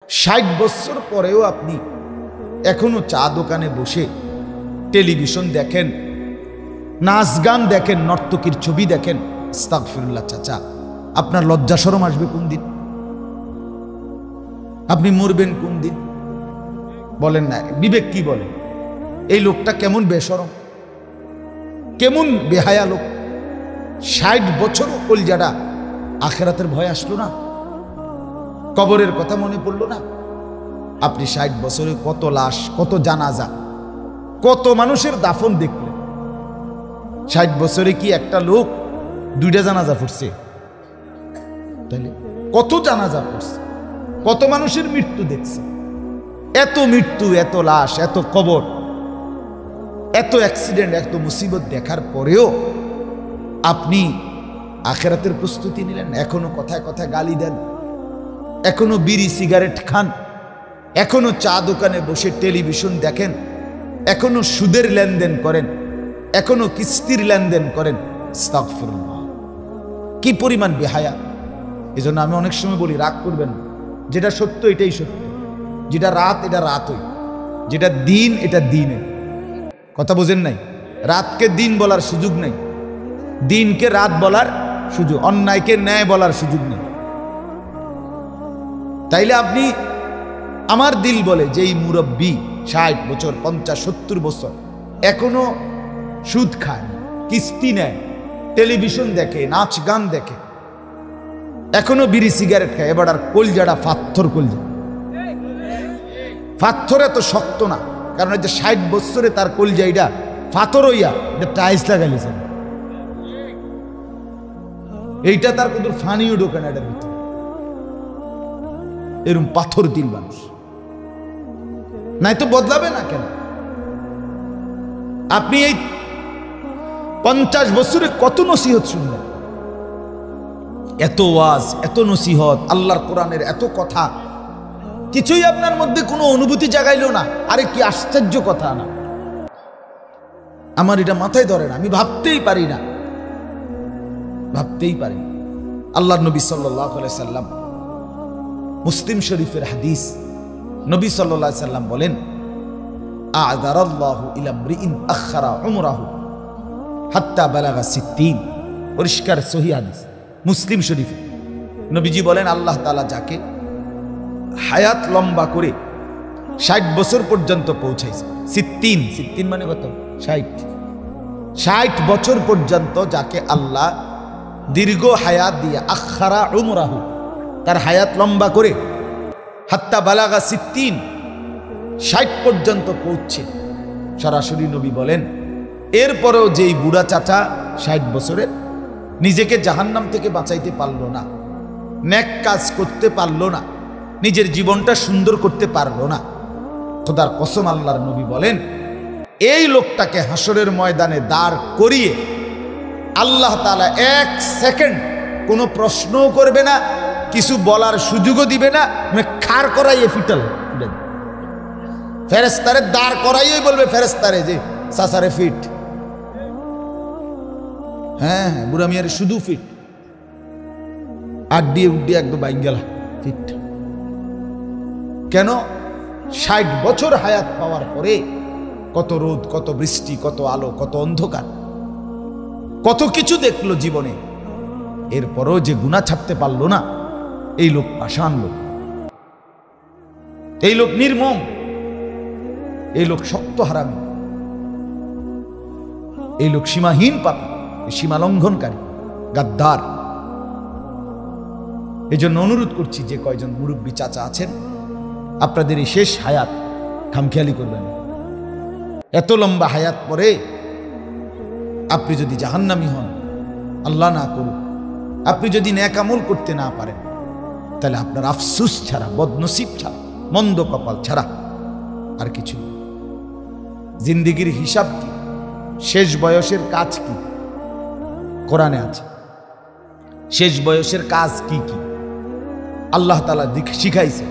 60 বছর পরেও আপনি এখনো চা দোকানে বসে টেলিভিশন দেখেন, নাচ গান দেখেন, নর্তকীর ছবি দেখেন। আস্তাগফিরুল্লাহ। চাচা, আপনার লজ্জা শরম আসবে কোন দিন? আপনি মরবেন কোন দিন? বলেন না, বিবেক কি বলে? এই লোকটা কেমন বেশরম, কেমন বেহায়া লোক। 60 বছর কলজাটা আখেরাতের ভয় আসলো না? কবরের কথা মনে পড়লো না? আপনি 60 বছরে কত লাশ, কত জানাজা, কত মানুষের দাফন দেখলেন। 60 বছরে কি একটা লোক 2টা জানাজা পড়ছে? তাহলে কত জানাজা পড়ছে, কত মানুষের মৃত্যু দেখছে। এত মৃত্যু, এত লাশ, এত কবর, এত অ্যাক্সিডেন্ট, এত মুসিবত দেখার পরেও আপনি আখেরাতের প্রস্তুতি নিলেন। এখনো কথায় কথায় গালি দেন, এখনো বিড়ি সিগারেট খান, এখনো চা দোকানে বসে টেলিভিশন দেখেন, এখনো সুদের লেনদেন করেন, এখনো কিস্তির লেনদেন করেন। আস্তাগফিরুল্লাহ। কি পরিমাণ বেহায়া! এজন্য আমি অনেক সময় বলি, রাগ করবেন না, যেটা সত্য এটাই সত্য, যেটা রাত এটা রাতই, যেটা দিন এটা দিনে। কথা বোঝেন নাই? রাতকে দিন বলার সুযোগ নেই, দিনকে রাত বলার সুযোগ, অন্যায়কে ন্যায় বলার সুযোগ নেই। তাইলে আপনি, আমার দিল বলে যে এই মুরব্বী 60 বছর, 50, 70 বছর এখনো সুদ খায়, কিস্তি নেয়, টেলিভিশন দেখে, নাচ গান দেখে, এখনো বিড়ি সিগারেট খায়, এবার আর কলজাটা পাথর। কলজা পাথর এত শক্ত না, কারণ এই যে 60 বছরে তার কলজাইটা পাথর হইয়া এটা টাইলস লাগাইছে। এইটা তার কিন্তু ফানিও ঢোকে না এটার ভিতরে। এরকম পাথর দিল মানুষ, নাই তো বদলাবে না কেন? আপনি এই 50 বছরে কত নসিহত শুনলেন, এত ওয়াজ, এত নসিহত, আল্লাহর কোরআনের এত কথা, কিছুই আপনার মধ্যে কোনো অনুভূতি জাগাইল না। আরে কি আশ্চর্য কথা না! আমার এটা মাথায় ধরে না, আমি ভাবতেই পারি না, ভাবতেই পারি। আল্লাহর নবী সাল্লাল্লাহু আলাইহি সাল্লাম, মুসলিম শরীফের হাদিস, নবী সাল্লাল্লাহু আলাইহি সাল্লাম বলেন, আ'যারাল্লাহু ইলা ইমরিইন আখারা উমরাহু হাত্তা বালাগা 60। পরিষ্কার সহিহ হাদিস, মুসলিম শরীফে। নবীজি বলেন, আল্লাহ তাআলা যাকে হায়াত লম্বা করে 60 বছর পর্যন্ত পৌঁছাইছে, 60 মানে কত? 60 বছর পর্যন্ত যাকে আল্লাহ দীর্ঘ হায়াত দিয়ে, আখারা উমরাহু, তার হায়াত লম্বা করে, হাত্তা বালাগা 60 পর্যন্ত পৌঁছে। সরাসরি নবী বলেন, এরপরেও যেই বুড়া চাচা 60 বছরের নিজেকে জাহান্নাম থেকে বাঁচাইতে পারলো না, নেক কাজ করতে পারলো না, নিজের জীবনটা সুন্দর করতে পারলো না, খোদার কসম আল্লাহর নবী বলেন, এই লোকটাকে হাসরের ময়দানে দাঁড় করিয়ে আল্লাহ তাআলা 1 সেকেন্ড কোনো প্রশ্নও করবে না, কিছু বলার সুযোগও দিবে না, খাড় করাইয়ে ফিটাল। ফেরেশতারে দাঁড় করাইয়েই বলবে, ফেরেশতারে যে সাসারে ফিট, হ্যাঁ বুড়া মিয়ারে শুধু ফিট, আড্ডি উড্ডি একদম বাইঙ্গেলা ফিট। কেন? 60 বছর হায়াত পাওয়ার পরে কত রোদ, কত বৃষ্টি, কত আলো, কত অন্ধকার, কত কিছু দেখলো জীবনে, এরপরও যে গুনাহ ছাড়তে পারলো না, এই লোক পাষাণ লোক, এই লোক নির্মম, এই লোক শক্ত হারামি, এই লোক সীমাহীন পাপী, সীমা লঙ্ঘনকারী, গাদ্দার। এই জন্য অনুরোধ করছি, যে কয়জন মুরব্বী চাচা আছেন, আপনাদের এই শেষ হায়াত খামখেয়ালি করবেন। এত লম্বা হায়াত পরে আপনি যদি জাহান্নামী হন, আল্লাহ না করুন, আপনি যদি নেক আমল করতে না পারেন, তাহলে আপনার আফসোস ছাড়া, বদনসিব ছাড়া, মন্দ কপাল ছাড়া আর কিছু। জিন্দেগির হিসাব কি? শেষ বয়সের কাজ কি? কোরআনে আছে। শেষ বয়সের কাজ কি কি আল্লাহ তাআলা শিখাইছে।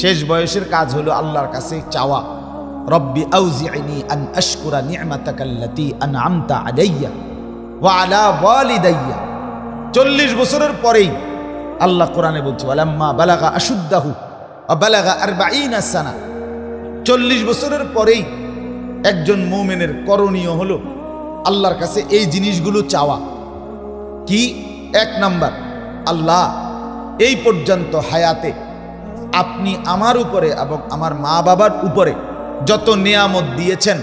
শেষ বয়সের কাজ হলো আল্লাহর কাছে চাওয়া, রব্বি আউজি'নি আন আশকুরা নি'মাতাকাল্লাতী আন'আমতা আলাইয়া ওয়া আলা ওয়ালিদাইয়া। 40 বছরের পরেই আল্লাহ কোরআনে বলছে, ওয়ালাম্মা বালাগা আশুদ্দাহু বালাগা 40 সানা, 40 বছরের পরেই একজন মুমিনের করণীয় হলো আল্লাহর কাছে এই জিনিসগুলো চাওয়া। কি? 1 নাম্বার, আল্লাহ এই পর্যন্ত হায়াতে আপনি আমার উপরে এবং আমার মা বাবার উপরে যত নিয়ামত দিয়েছেন,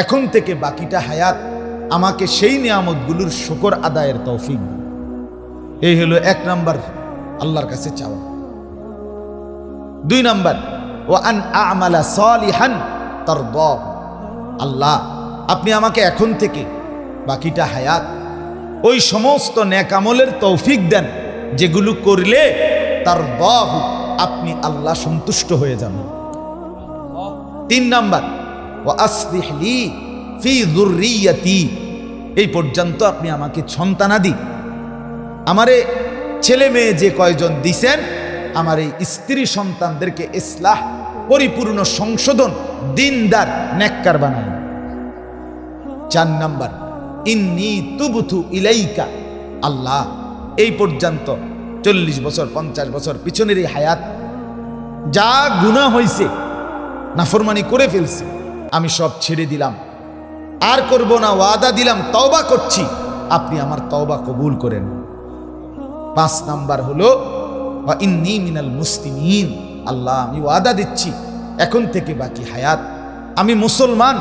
এখন থেকে বাকিটা হায়াত আমাকে সেই নিয়ামতগুলোর শুকর আদায়ের তৌফিক দিন। এই হলো 1 নাম্বার আল্লাহর কাছে চাওয়া। 2 নাম্বার, ওয়া আন আ'মালা সালিহান তারদা, আল্লাহ আপনি আমাকে এখন থেকে বাকিটা হায়াত ওই সমস্ত নেক আমলের তৌফিক দেন যেগুলো করলে তারদাহু, আপনি আল্লাহ সন্তুষ্ট হয়ে যান। 3 নাম্বার, ওয়া আসলিহ লি ফি যুররিয়াতি, এই পর্যন্ত আপনি আমাকে সন্তানাদি, আমারে ছেলে মেয়ে যে কয়জন দিছেন, আমার এই স্ত্রী সন্তানদেরকে ইসলাহ, পরিপূর্ণ সংশোধন, দিনদার, নেককার বানান। 4 নাম্বার, ইন্নী তুবতু ইলাইকা, আল্লাহ এই পর্যন্ত 40 বছর 50 বছর পিছনের এই হায়াত যা গুনাহ হয়েছে, নাফরমানি করে ফেলছি, আমি সব ছেড়ে দিলাম, আর করব না, ওয়াদা দিলাম, তওবা করছি, আপনি আমার তওবা কবুল করেন। 5 নাম্বার হলো ওয়া ইন্নী মিনাল মুসলিমিন, আল্লাহ আমি ওয়াদা দিচ্ছি এখন থেকে বাকি হায়াত আমি মুসলমান,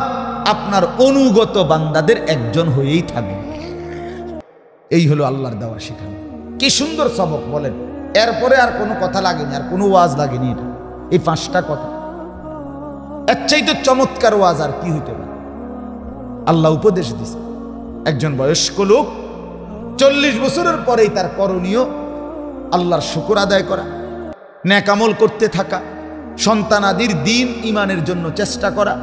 আপনার অনুগত বান্দাদের একজন হয়েই থাকবে। এই হলো আল্লাহর দেওয়া শিখানো। কি সুন্দর সবক বলেন, এরপরে আর কোনো কথা লাগেনি, আর কোনো ওয়াজ লাগেনি, এই 5টা কথা। এর চাইতে চমৎকার ওয়াজ আর কি হইতে পারে? আল্লাহ উপদেশ দিছে, একজন বয়স্ক লোক 40 বছরের পরেই তার করণীয় আল্লাহর শুকর আদায় করা, নেক আমল করতে থাকা, সন্তানাদির দিন ইমানের জন্য চেষ্টা করা,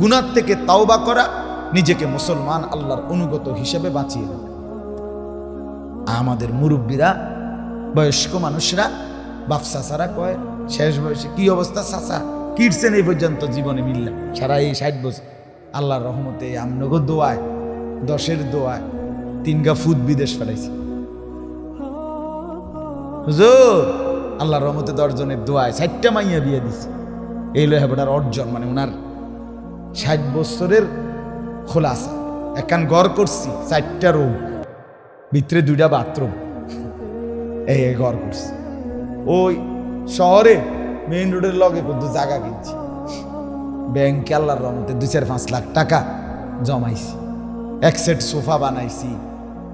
গুনাহ থেকে তাওবা করা, নিজেকে মুসলমান আল্লাহর অনুগত হিসেবে বাঁচিয়ে রাখা। আমাদের মুরব্বীরা, বয়স্ক মানুষরা, বাপ চাচারা কয় শেষ বয়সে কি অবস্থা চাচা, কিটছেন এই পর্যন্ত জীবনে মিললাম, সারা এই 60 বছর আল্লাহর রহমতে আমনগর দোয়ায়, 10-এর দোয়ায় 3 গা ফুট বিদেশ ফেলাইছি। হুজুর আল্লাহর রহমতে 10 জনের দোয়ায় 60টা মাইয়া বিয়ে দিছে। এই লো হেবটার অর্জন, মানে ওনার 60 বছরের খোলাসা। একখান ঘর করছি, 4টা রুম, ভিতরে 2টা বাথরুম, এই ঘর করছি। ওই শহরে মেইন রোডের লগে কিন্তু জায়গা কিনছি, ব্যাংকে আল্লাহর রহমতে 2-4-5 লাখ টাকা জমাইছি। 1 সেট সোফা বানাইছি,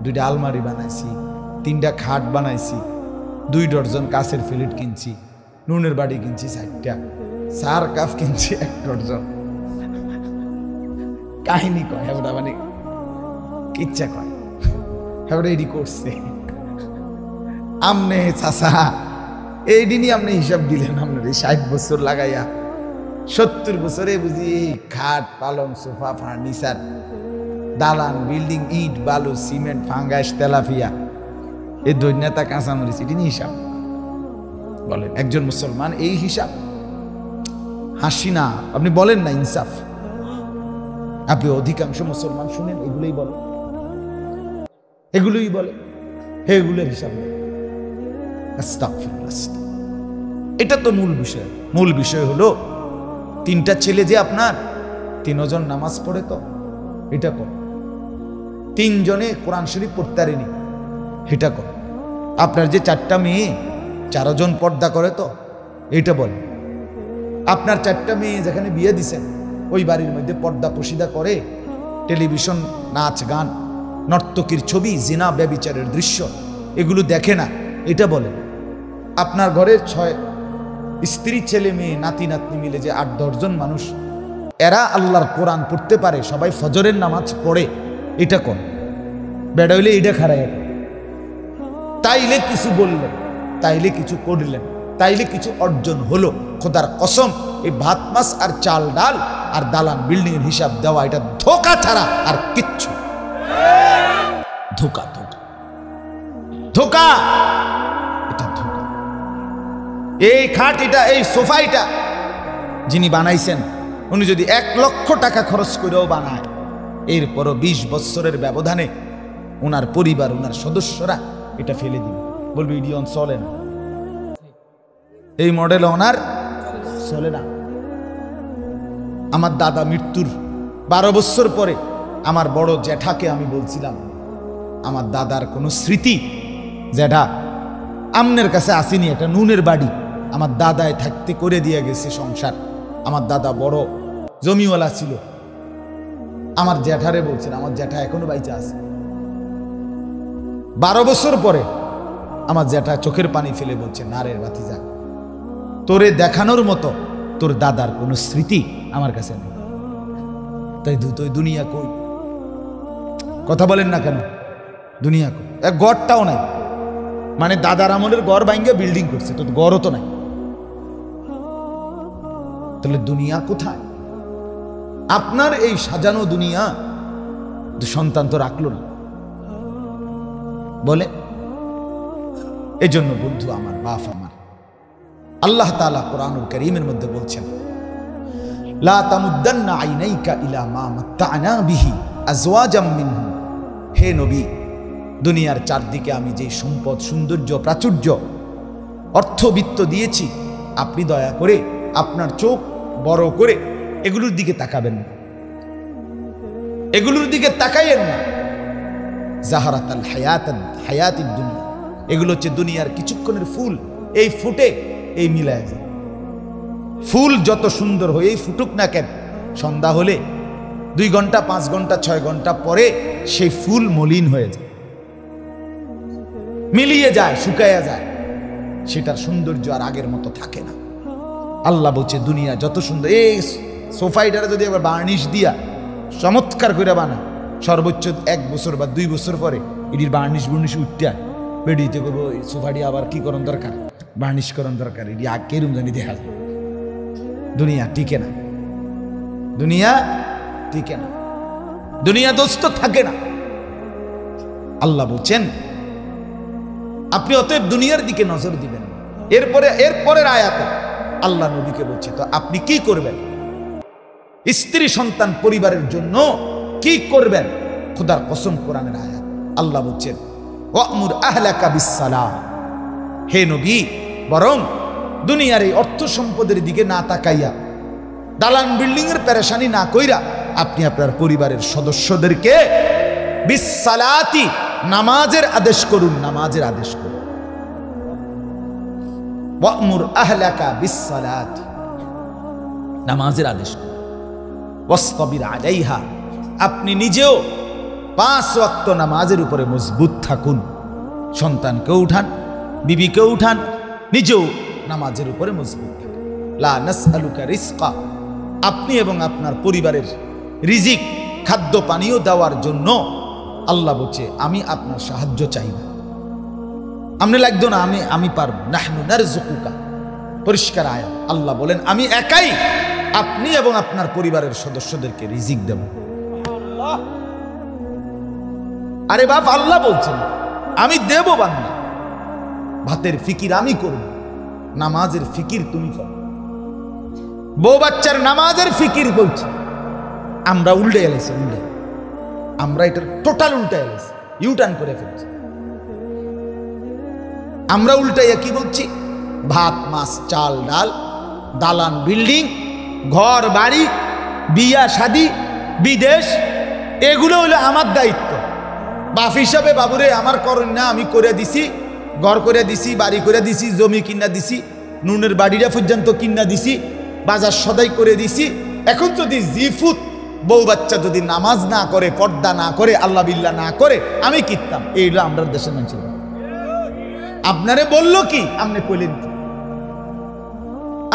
2টা আলমারি বানাইছি, 3টা খাট বানাইছি, 2 ডজন কাছের প্লেট কিনছি, নুনের বাড়ি কিনছি 4টা, 4 কাপ কিনছি 1 ডজন। কাহিনী কয় হেবটা, মানে ইচ্ছা কয় হেবটা এডি করছে। আমনে চাচা এই দিনই আপনি হিসাব দিলেন, আপনার এই 60 বছর লাগাইয়া 70 বছরে বুঝি খাট, পালং, সোফা, ফার্নিচার, দালান, বিল্ডিং, ইট, বালু, সিমেন্ট, ফাঙ্গাস, তেলাপিয়া, এই দৈন্যতা, কাঁচামরিচ, এটি নিয়ে হিসাব বলেন একজন মুসলমান? এই হিসাব হাসি না, আপনি বলেন না ইনসাফ। আপনি অধিকাংশ মুসলমান শুনেন এগুলোই বলে, এগুলোই বলে, এগুলোর হিসাব নেই। এটা তো মূল বিষয়। মূল বিষয় হলো 3টা ছেলে যে আপনার, 3 জন নামাজ পড়ে, তো এটা কর। 3 জনে কোরআন শরীফ পড়তে পারেনি, এটা কর। আপনার যে 4টা মেয়ে, 4 জন পর্দা করে, তো এটা বলে। আপনার 4টা মেয়ে যেখানে বিয়ে দিছেন, ওই বাড়ির মধ্যে পর্দা পশিদা করে, টেলিভিশন, নাচ গান, নর্তকীর ছবি, জিনা, ব্যভিচারের দৃশ্য, এগুলো দেখে না, এটা বলে। আপনার ঘরের 6 স্ত্রী, ছেলে মেয়ে, নাতি নাতনি মিলে যে 8-10 জন মানুষ, এরা আল্লাহর কোরআন পড়তে পারে, সবাই ফজরের নামাজ পড়ে, এটা কোন বেড়া হইলে এটা খারাপ। তাইলে কিছু বললেন, তাইলে কিছু করলেন, তাইলে কিছু অর্জন হলো। খোদার কসম, এই ভাত মাছ আর চাল ডাল আর দালান বিল্ডিং এর হিসাব দেওয়া, এটা ধোঁকা ছাড়া আর কিচ্ছু। ধোঁকা, ধোঁকা, ধোঁকা, এটা ধোঁকা। এই খাট, এটা এই সোফাইটা যিনি বানাইছেন, উনি যদি 1 লক্ষ টাকা খরচ করেও বানায়, এরপরও 20 বছরের ব্যবধানে ওনার পরিবার, ওনার সদস্যরা এটা ফেলে দিবে, বলবে ইডিয়ন চলে না। এই মডেল ওনার চলে না। আমার দাদা মৃত্যুর 12 বছর পরে আমার বড় জ্যাঠাকে আমি বলছিলাম, আমার দাদার কোনো স্মৃতি জ্যাঠা আমনের কাছে আসেনি, একটা নুনের বাড়ি আমার দাদায় থাকতে করে দিয়ে গেছে সংসার। আমার দাদা বড় জমিওয়ালা ছিল। আমার জ্যাঠারে বলছেন, আমার জ্যাঠা এখনো বাইচা আছে। 12 বছর পরে আমার জ্যাঠা চোখের পানি ফেলে বলছে, না রে ভাতিজা, তোরে দেখানোর মতো তোর দাদার কোনো স্মৃতি আমার কাছে নেই। তাই তুই দুনিয়া কই? কথা বলেন না কেন? দুনিয়া কই? এক গড়টাও নাই, মানে দাদার আমলের গড় ভাঙ্গে বিল্ডিং করছে, তো গড়ও তো নাই। তাহলে দুনিয়া কোথায়? আপনার এই সাজানো দুনিয়া সন্তান তো রাখলো না, বলে। এজন্য বন্ধু আমার, বাপ আমার, আল্লাহ তাআলা কোরআনুল কারীমের মধ্যে বলছেন, লা তামুদ্দান্না আইনাইকা ইলা মা মাত্তা'না বিহি আজওয়াজাম মিনহুম। হে নবী, দুনিয়ার চারদিকে আমি যে সম্পদ, সৌন্দর্য, প্রাচুর্য, অর্থবিত্ত দিয়েছি, আপনি দয়া করে আপনার চোখ বড় করে এগুলোর দিকে তাকাবেন না, এগুলোর দিকে তাকাইয়েন না। জাহারাতাল হায়াতিদ দুনিয়া, এগুলো হচ্ছে দুনিয়ার কিছুক্ষণের ফুল। এই ফুটে এই মিলায় যায়। ফুল যত সুন্দর হয়েই ফুটুক না কেন, সন্ধ্যা হলে 2 ঘন্টা 5 ঘন্টা 6 ঘন্টা পরে সেই ফুল মলিন হয়ে যায়, মিলিয়ে যায়, শুকায়া যায়, সেটার সৌন্দর্য আর আগের মতো থাকে না। আল্লাহ বলছে দুনিয়া যত সুন্দর, এই সোফাইটারে যদি আবার বার্নিশ দিয়া চমৎকার করে বানা, সর্বোচ্চ 1 বছর বা 2 বছর পরে এটির বার্নিশ উঠতে বেরিয়ে করবো, সোফাটি আবার কি করণ দরকার, বার্নিশ করণ দরকার, এটি আগে রুম জানি দেখা যায়। দুনিয়া টিকে না, দুনিয়া টিকে না, দুনিয়া দোস্ত থাকে না। আল্লাহ বলছেন আপনি অতএব দুনিয়ার দিকে নজর দিবেন। এরপরের আয়াতে আল্লাহ নবীকে বলছে, তো আপনি কি করবেন? স্ত্রী সন্তান পরিবারের জন্য কি করবেন? খোদার কসম, কোরআনের আয়াত। আল্লাহ বলছেন, ওয়া'মুর আহলাকা বিসসালাহ। হে নবী, বরং দুনিয়ার এই অর্থ সম্পদের দিকে না তাকাইয়া, দালান বিল্ডিং এর পেরেশানি না কইরা, আপনি আপনার পরিবারের সদস্যদেরকে বিসসালাতি, নামাজের আদেশ করুন, নামাজের আদেশ করুন। ওয়া'মুর আহলাকা বিসসালাতি, নামাজের আদেশ করুন। ওয়াসতাবির আলাইহা, আপনি নিজেও 5 ওয়াক্ত নামাজের উপরে মজবুত থাকুন। সন্তানকে উঠান, বিবিকে উঠান, নিজেও নামাজের উপরে মজবুত থাকুন। লা নাসআলুকা রিজকা, আপনি এবং আপনার পরিবারের রিজিক, খাদ্য পানীয় দেওয়ার জন্য আল্লাহ বলছে আমি আপনার সাহায্য চাই না। আপনি লাগতো না, আমি পারব। নাহনু নারযুকুকা, পরিষ্কার আয়াত। আল্লাহ বলেন আমি একাই আপনি এবং আপনার পরিবারের সদস্যদেরকে রিজিক দেব। আরে বাপ, আল্লাহ বলছেন আমি দেব বান্দা, ভাতের ফিকির আমি করব, নামাজের ফিকির তুমি করো। বউ বাচ্চার নামাজের ফিকির বলছে, আমরা উল্টে এলেছি, আমরা এটা টোটাল উল্টে এলেছি, ইউটার্ন করে ফেলছি। আমরা উল্টাইয়া কি বলছি? ভাত মাছ চাল ডাল, দালান বিল্ডিং, ঘর বাড়ি, বিয়া শাদি, বিদেশ, এগুলো হলো আমার দায়িত্ব। বাপ হিসাবে বাবুরে আমার করেন না, আমি করে দিছি, ঘর করে দিছি, বাড়ি করে দিছি, জমি কিনা দিছি, নুনের বাড়িটা পর্যন্ত কিনা দিছি, বাজার সদাই করে দিছি। এখন যদি জিফুত বউ বাচ্চা যদি নামাজ না করে, পর্দা না করে, আল্লাহ বিল্লাহ না করে, আমি কিনতাম। এইগুলো আমরা দেশের মানুষ। আপনারে বললো কি? আপনি কইলেন কি?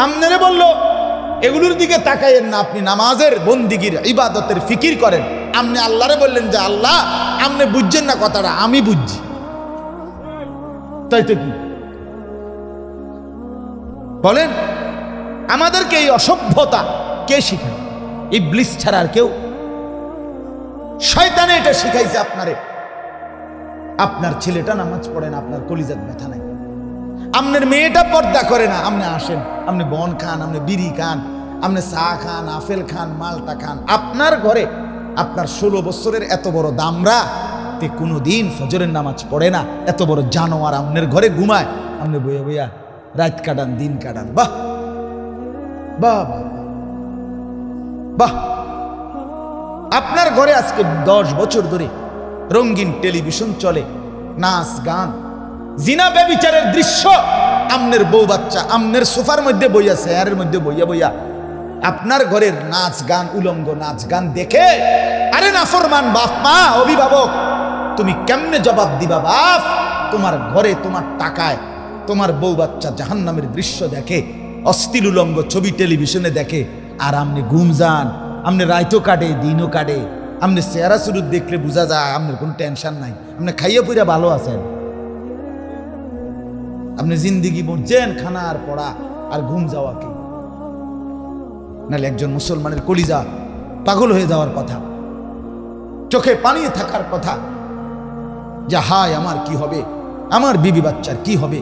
আপনারে বললো এগুলোর দিকে তাকাইয়েন না, আপনি নামাজের, বন্দিগির, ইবাদতের ফিকির করেন। আপনি আল্লাহরে বললেন যে আল্লাহ আপনি বুঝছেন না কথাটা, আমি বুঝছি। তাই তো কি বলেন? আমাদেরকে এই অসভ্যতা কে শিখায়? ইবলিস ছাড়া আর কেউ? শয়তানে এটা শিখাইছে আপনারে। আপনার ছেলেটা নামাজ পড়ে না, আপনার কলিজাত ব্যথা নাই। আপনার মেয়েটা পর্দা করে না, আপনি আসেন, আপনি বন খান, আপনি বিড়ি খান, আপনি চা খান, আপেল খান, মালটা খান। আপনার ঘরে আপনার 16 বছরের এত বড় দামরা তে কোনোদিন ফজরের নামাজ পড়ে না, এত বড় জানোয়ার আপনার ঘরে ঘুমায়, আপনি বইয়া বইয়া রাত কাটান, দিন কাটান। বাহ, বাহ বাহ, আপনার ঘরে আজকে 10 বছর ধরে রঙিন টেলিভিশন চলে, নাচ গান, জিনা ব্যভিচারের দৃশ্য, আমনের বউ বাচ্চা আমনের সোফার মধ্যে বইয়া, চেয়ারের মধ্যে বইয়া বইয়া আপনার ঘরের নাচ গান, উলঙ্গ নাচ গান দেখে, আরে নাফরমান বাপ মা, অভিভাবক, তুমি কেমনে জবাব দিবা বাপ? তোমার ঘরে তোমার টাকায় তোমার বউ বাচ্চা জাহান্নামের দৃশ্য দেখে, অশ্লীল উলঙ্গ ছবি টেলিভিশনে দেখে, আর আপনি ঘুম যান, আপনি রাইতো কাটে দিনও কাটে, আপনি চেহারা শুরু দেখলে বোঝা যায় আপনার কোনো টেনশন নাই, আপনি খাইয়ে পুরা ভালো আছেন, আপনি জিন্দিগি বুঝছেন খানা আর পড়া আর ঘুম যাওয়া কি? নাহলে একজন মুসলমানের কলিজা পাগল হয়ে যাওয়ার কথা, চোখে পানি থাকার কথা, যে হায় আমার কি হবে, আমার বিবি বাচ্চার কি হবে,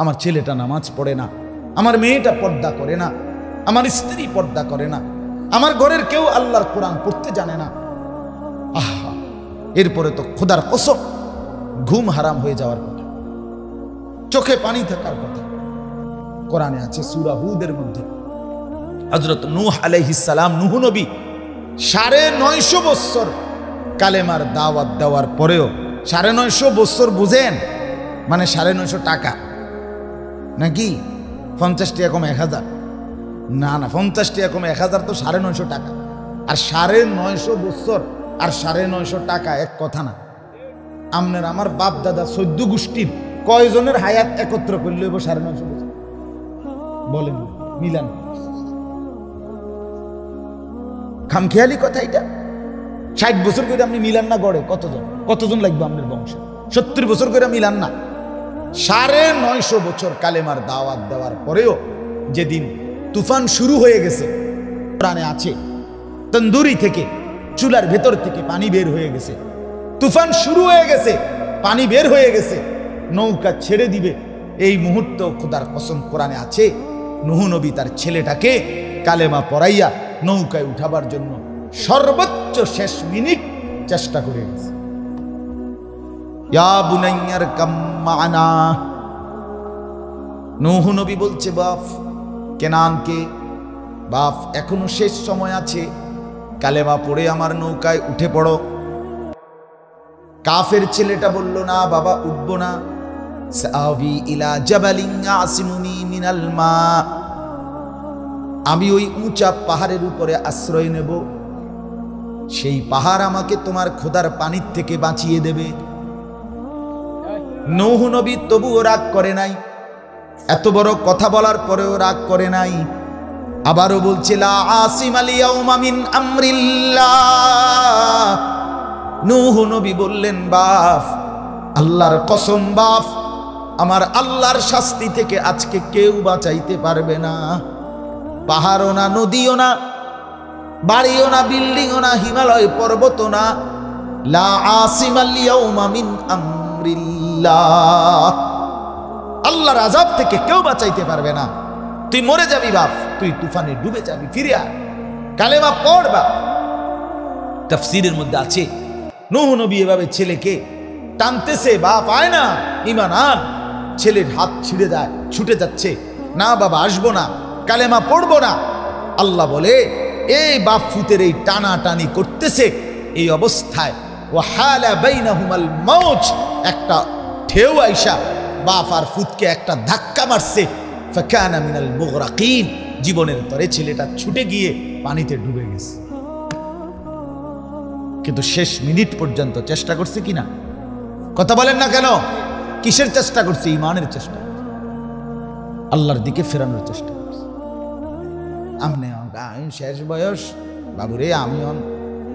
আমার ছেলেটা নামাজ পড়ে না, আমার মেয়েটা পর্দা করে না, আমার স্ত্রী পর্দা করে না, আমার ঘরের কেউ আল্লাহর কোরআন পড়তে জানে না। আহা, এরপরে তো খোদার কসম ঘুম হারাম হয়ে যাওয়ার কথা, চোখে পানি থাকার কথা। কোরআনে আছে সূরা হুদের মধ্যে হযরত নূহ আলাইহিস সালাম, নূহ নবী 950 বছর কালেমার দাওয়াত দেওয়ার পরেও, 950 বছর বুঝেন মানে 950 টাকা নাকি 50 টাকা কম 1000? না না, 50 টাকা কম 1000 তো 950 টাকা, আর 950 বছর আর 950 টাকা এক কথা না। আমনের আমার বাপ দাদা 14 গোষ্ঠীর কয়জনের হায়াত একত্র করলে 950 বছর? বলেন, মিলান। খামখেয়ালি কথা এটা। 60 বছর করে আপনি মিলান না গড়ে, কতজন লাগবে আপনার বংশে? 70 বছর করে মিলান না। 950 বছর কালেমার দাওয়াত দেওয়ার পরেও যেদিন তুফান শুরু হয়ে গেছে, কোরআনে আছে তন্দুরি থেকে, চুলার ভেতর থেকে পানি বের হয়ে গেছে, তুফান শুরু হয়ে গেছে, পানি বের হয়ে গেছে, নৌকা ছেড়ে দিবে, এই মুহূর্তে খোদার কসম কোরআনে আছে নূহ নবী তার ছেলেটাকে কালেমা পড়াইয়া নৌকায় উঠাবার জন্য সর্বোচ্চ শেষ মিনিট চেষ্টা করে গেছে। ইয়া বুনাইয়ার কাম মা'না, নূহ নবী বলছে বাপ কেনানকে, বাপ এখনো শেষ সময় আছে, কালেমা পড়ে আমার নৌকায় উঠে পড়ো। কাফের ছেলেটা বলল না বাবা, উঠবো না। সাআবি ইলা জাবালিন ইয়াসিমুনি মিনাল মা, আমি ওই উঁচা পাহাড়ের উপরে আশ্রয় নেব, সেই পাহাড় আমাকে তোমার খোদার পানির থেকে বাঁচিয়ে দেবে। নূহ নবী তবুও রাগ করে নাই, এত বড় কথা বলার পরেও রাগ করে নাই। আবারও বলছে লা আসিমাল ইয়াউমা মিন আমরিল্লাহ। নূহ নবী বললেন বাপ আল্লাহর কসম বাপ, আমার আল্লাহর শাস্তি থেকে আজকে কেউ বাঁচাইতে পারবে না। পাহাড়ও না, নদীও না, বাড়িও না, বিল্ডিংও না, হিমালয় পর্বতও না, লা আসিমাল ইয়াউমা মিন আমরিল্লাহ, আল্লাহর আযাব থেকে কেউ বাঁচাইতে পারবে না। তুই মরে যাবি বাপ, তুই তুফানে ডুবে যাবি, ফিরে আয়, কালেমা পড় বাপ। তাফসীরের মধ্যে আছে নূহ নবী এভাবে ছেলেকে টানতেছে, বাপ আয় না, ঈমান আন। ছেলের হাত ছিঁড়ে যায়, ছুটে যাচ্ছে, না বাবা আসবো না, কালেমা পড়বো না। আল্লাহ বলে এই বাপ ফুতের এই টানাটানি করতেছে, এই অবস্থায় ওয়াহালা বাইনাহুমাল মাউজ, একটা ঢেউ আইসা বাপ আর ফুতকে একটা ধাক্কা মারছে, ফাকানা মিনাল মুগরাকিন, জীবনের তরে ছেলেটা ছুটে গিয়ে পানিতে ডুবে গেছে। কিন্তু শেষ মিনিট পর্যন্ত চেষ্টা করছে কিনা? কথা বলেন না কেন? কিসের চেষ্টা করছে? ঈমানের চেষ্টা, আল্লাহর দিকে ফেরানোর চেষ্টা করছে। আমি শেষ বয়স বাবুরে, আমি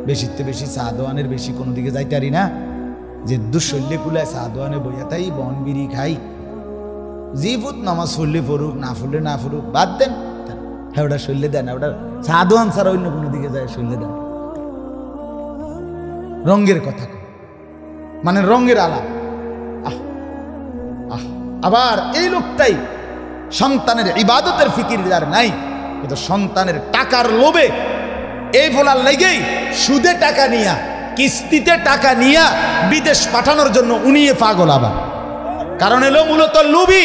বেশিতে বেশি সাদওয়ানের বেশি কোনো দিকে যাইতে পারি না, যে দুঃশল্যে কুলায় সাদওয়ানে বইয়া তাই বন বিড়ি খাই, জি ফুট নামাজ পড়লে পড়ুক, না পড়লে না পড়ুক, বাদ দেন, হ্যাঁ ওটা শৈল্যে দেন, ওটা সাদওয়ান ছাড়া অন্য কোনো দিকে যায় শৈল্যে দেন। রঙের কথা মানে রঙের আলাপ। আবার এই লোকটাই সন্তানের ইবাদতের ফিকির যার নাই, কিন্তু সন্তানের টাকার লোভে এই বলার লেগেই সুদে টাকা নিয়া, কিস্তিতে টাকা নিয়া বিদেশ পাঠানোর জন্য উনিয়ে পাগল। আবার কারণ এলো মূলত লোভী,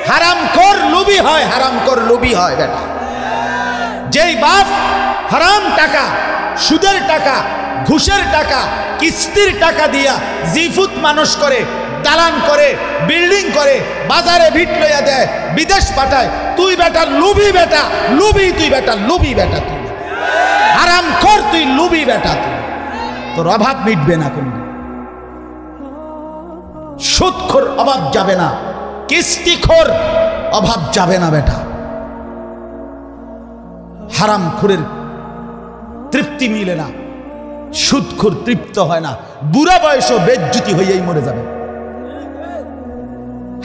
হারামখোর লোভী হয়, হারামখোর লোভী হয় বেটা। যেই বাপ হারাম টাকা, সুদের টাকা, ঘুষের টাকা, কিস্তির টাকা দিয়া জিফুত মানুষ করে, দালান করে, বিল্ডিং করে, বাজারে ভিট লইয়া দেয়, বিদেশ পাঠায়, তুই বেটা লুবি বেটা, লুবি তুই বেটা, লুবি বেটা তুই, হারাম খোর তুই, লুবি বেটা তুই, তোর অভাব মিটবে না কোনদিন। সুদখোর অভাব যাবে না, কিস্তিখোর অভাব যাবে না বেটা। হারামখোরের তৃপ্তি মিলে না, সুদখোর তৃপ্ত হয় না, বুড়া বয়সও বেজ্জুতি হইয়াই মরে যাবে।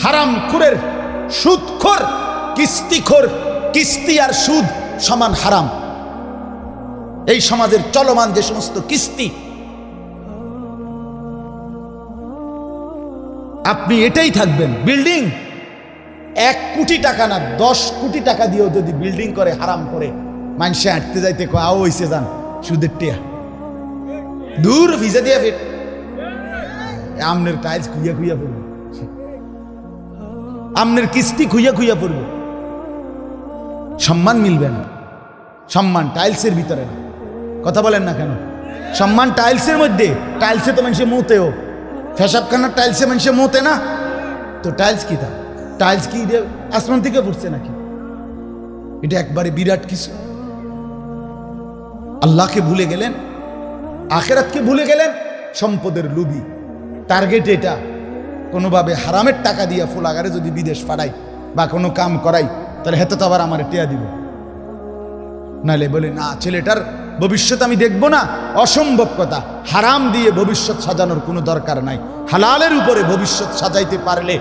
হারামখোরের, সুদখোর, কিস্তিখোর, কিস্তি আর সুদ সমান হারাম। এই সমাজের চলমান যে সমস্ত কিস্তি, আপনি এটাই থাকবেন। বিল্ডিং 1 কোটি টাকা না 10 কোটি টাকা দিয়েও যদি বিল্ডিং করে হারাম করে, মানুষে হাঁটতে যাইতে আও হইছে যান সুদের টিয়া দূর ভিজা দিয়ে ফের আমনের টাইলস খুইয়া খুইয়া পড়বে, আমনের কিস্তি খুইয়া খুইয়া পড়বে, সম্মান মিলবে না। সম্মান টাইলসের ভিতরে না। কথা বলেন না কেন? সম্মান টাইলসের মধ্যে। টাইলসে তো মানুষের মুতেও, ফেসাবখানার টাইলসে মানুষের মুতে না, তো টাইলস কি তা? টাইলস কি আসমান থেকে পড়ছে নাকি? এটা একবারে বিরাট কিছু। আল্লাহকে ভুলে গেলেন, আখিরাতকে ভুলে গেলেন, সম্পদের লোভী। টার্গেট এটা, কোনোভাবে হারামের টাকা দিয়ে ফুলাগারে যদি বিদেশ পাঠাই বা কোনো কাম করাই, তাহলে হেতে তো আবার আমার টিয়া দিব, নাহলে বলে না ছেলেটার ভবিষ্যৎ আমি দেখবো না। অসম্ভব কথা। হারাম দিয়ে ভবিষ্যৎ সাজানোর কোনো দরকার নাই। হালালের উপরে ভবিষ্যৎ সাজাইতে পারলে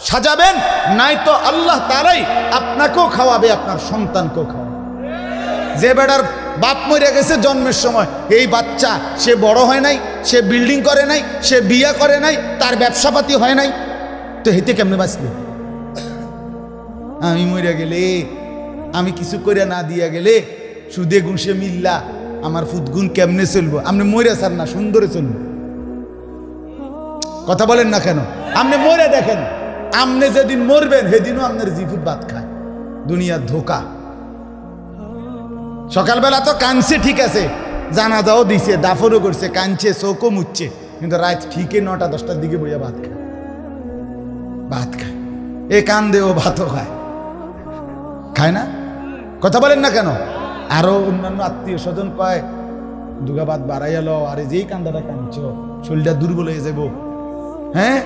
সাজাবেন, নাই তো আল্লাহ তাআলাই আপনাকেও খাওয়াবে, আপনার সন্তানকেও খাওয়াবে। যে বেটার বাপ মরে গেছে জন্মের সময়, এই বাচ্চা সে বড় হয় নাই, সে বিল্ডিং করে নাই, সে বিয়া করে নাই, তার ব্যবসাপাতি হয় নাই, তো হেতে কেমনে বাঁচবে? আমি মরে গেলে, আমি কিছু করে না দিয়া গেলে, সুদে ঘুষে মিল্লা আমার ফুদগুন কেমনে চলবো? আপনি মরে চান না, সুন্দরে চলবো। কথা বলেন না কেন? আপনি মরে দেখেন, আপনি যেদিন মরবেন সেদিনও আপনার জিফুত ভাত খায়। দুনিয়ার ধোকা। সকালবেলা তো কানছে, ঠিক আছে, জানাজাও দিছে, দাফরও করছে, কানছে, চৌকো মুচ্ছে, কিন্তু রাত ঠিকই 9টা-10টার দিকে বইয়া ভাত খায়। ভাত খায়, এ কান দেও ভাতও খায়, খায় না? কথা বলেন না কেন? আরো অন্যান্য আত্মীয় স্বজন কয় দুগা ভাত বাড়াইয়া লো, আরে যেই কান্দাটা কানছ শরীরটা দুর্বল হয়ে যাব, হ্যাঁ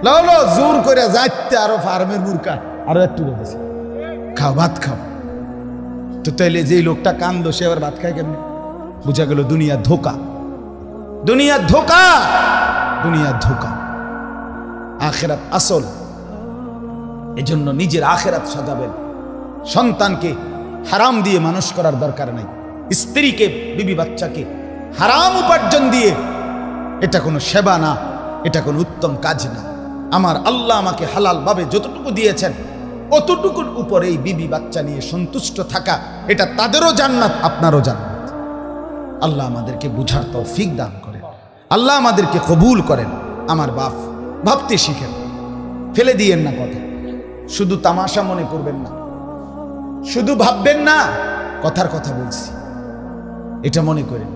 লো লো জোর করে যাইতে, আরো ফার্মের মুরকা আরো একটু বলেছে, খাও ভাত খাও। তো তাইলে যেই লোকটা কান্দো সে আবার ভাত খায় কেমনি? বুঝা গেল দুনিয়ার ধোকা, দুনিয়ার ধোকা, দুনিয়ার ধোকা। আখিরাত আসল। এজন্য নিজের আখিরাত সাজাবেন। সন্তানকে হারাম দিয়ে মানুষ করার দরকার নাই। স্ত্রীকে, বিবি বাচ্চাকে হারাম উপার্জন দিয়ে, এটা কোনো সেবা না, এটা কোনো উত্তম কাজ না। আমার আল্লাহ আমাকে হালাল ভাবে যতটুকু দিয়েছেন, অতটুকুর উপরে এই বিবি বাচ্চা নিয়ে সন্তুষ্ট থাকা, এটা তাদেরও জান্নাত, আপনারও জান্নাত। আল্লাহ আমাদেরকে বুঝার তৌফিক দান করেন, আল্লাহ আমাদেরকে কবুল করেন। আমার বাপ, ভাবতে শিখেন, ফেলে দিয়েন না কথা। শুধু তামাশা মনে করবেন না, শুধু ভাববেন না কথার কথা বলছি, এটা মনে করেন।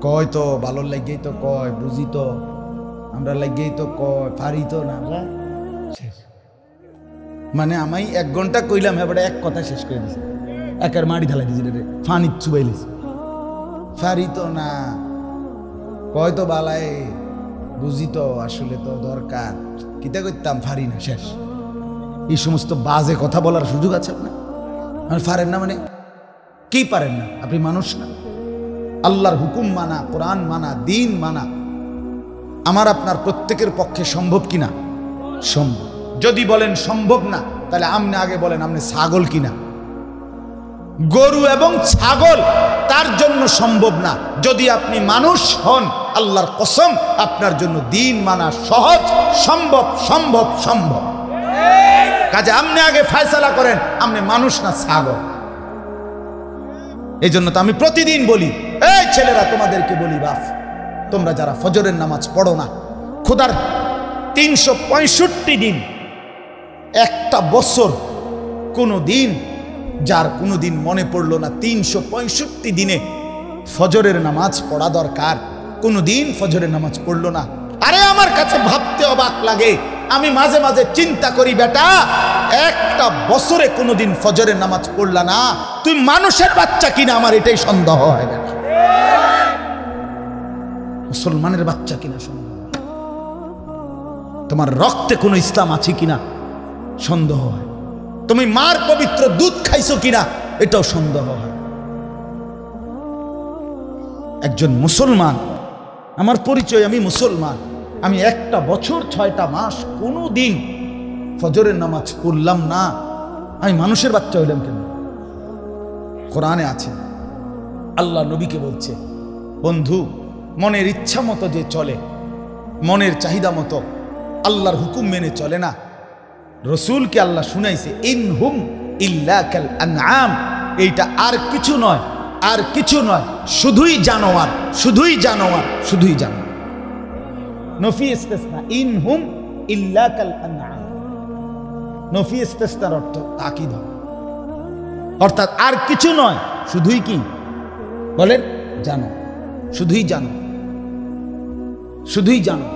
কয় তো ভালো লাগেই তো কয়, বুঝি তো আমরা লাগেই তো কয়, পারি তো না, মানে আমি 1 ঘন্টা কইলাম, এবারে এক কথা শেষ করে দিছে, একের মাড়ি ঢালাই দিয়েছে, রে ফানি চুবাইলিছে, পারি তো না, কয় তো বালাই, বুঝি তো আসলে তো দরকার, কিতা করতাম, পারি না, শেষ। এই সমস্ত বাজে কথা বলার সুযোগ আছে আপনার? আর পারেন না মানে কি পারেন না? আপনি মানুষ না? আল্লাহর হুকুম মানা, কোরআন মানা, দিন মানা আমার আপনার প্রত্যেকের পক্ষে সম্ভব কিনা? সম্ভব। যদি বলেন সম্ভব না, তাহলে আপনি আগে বলেন আপনি ছাগল কিনা। গরু এবং ছাগল তার জন্য সম্ভব না। যদি আপনি মানুষ হন, আল্লাহর কসম আপনার জন্য দিন মানা সহজ, সম্ভব, সম্ভব, সম্ভব। কাজে আপনি আগে ফয়সালা করেন আপনি মানুষ না ছাগল। এই জন্য তো আমি প্রতিদিন বলি, এই ছেলেরা তোমাদেরকে বলি, বাপ তোমরা যারা ফজরের নামাজ পড়ো না, খোদার 365 দিন, একটা বছর কোনো দিন যার কোনোদিন মনে পড়লো না 365 দিনে ফজরের নামাজ পড়া দরকার, কোনোদিন ফজরের নামাজ পড়লো না। আরে আমার কাছে ভাবতে অবাক লাগে, আমি মাঝে মাঝে চিন্তা করি, বেটা একটা বছরে কোনোদিন ফজরের নামাজ পড়লা না, তুই মানুষের বাচ্চা কিনা, আমার এটাই সন্দেহ হয়। বেটা মুসলমানের বাচ্চা কিনা সন্দেহ, তোমার রক্তে কোনো ইসলাম আছে কিনা সন্দেহ হয়, তুমি মার পবিত্র দুধ খাইছো কিনা এটাও সন্দেহ হয়। একজন মুসলমান, আমার পরিচয় আমি মুসলমান, আমি একটা বছর 6টা মাস কোনো দিন ফজরের নামাজ পড়লাম না, আমি মানুষের বাচ্চা হইলাম কেন? কোরআনে আছে, আল্লাহ নবীকে বলছে, বন্ধু মনের ইচ্ছা মতো যে চলে, মনের চাহিদা মতো আল্লাহর হুকুম মেনে চলে না, রসুলকে আল্লাহ শুনাইছে ইনহুম ইল্লা কাল আনআম, এইটা আর কিছু নয়, আর কিছু নয়, শুধুই জানোয়ার, শুধুই জানোয়ার, শুধুই জানোয়ার। নফি ইস্তেসনা, ইনহুম ইল্লা কাল আনআম, নফি ইস্তেসনার অর্থ তাকিদ, অর্থাৎ আর কিছু নয়, শুধুই কি বলেন? জানো, শুধুই জানো, শুধুই জানো।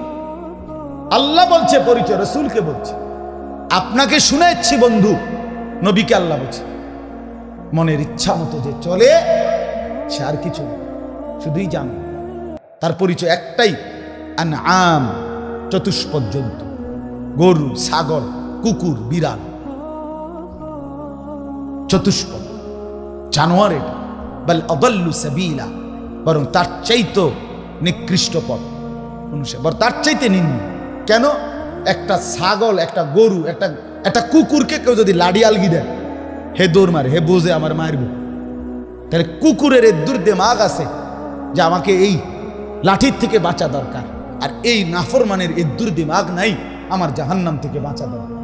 আল্লাহ বলছে পরিচয়, রসুলকে বলছে, আপনাকে শুনাচ্ছি বন্ধু, নবীকে আল্লাহ বলছে, মনের ইচ্ছা মতো যে চলে সে আর কিছু না, শুধুই জানো। তার পরিচয় একটাই, আনআম, চতুষ্পদ জন্তু, গরু, ছাগল, কুকুর, বিড়াল, চতুষ্পদ জানোয়ার। এটা বাল আদাল্লু সাবিলা, বরং তার চাইতে নিকৃষ্ট পথ অনুসারে, বরং তার চাইতে নিম্ন। কেন? একটা ছাগল, একটা গরু, একটা কুকুরকে কেউ যদি লাড়ি আলগি দেয়, হে দৌড় মারে, হে বোঝে আমার মারব, তাহলে কুকুরের এর দিমাগ আছে যে আমাকে এই লাঠির থেকে বাঁচা দরকার, আর এই নাফরমানের এর দিমাগ নাই আমার জাহান্নাম থেকে বাঁচা দরকার।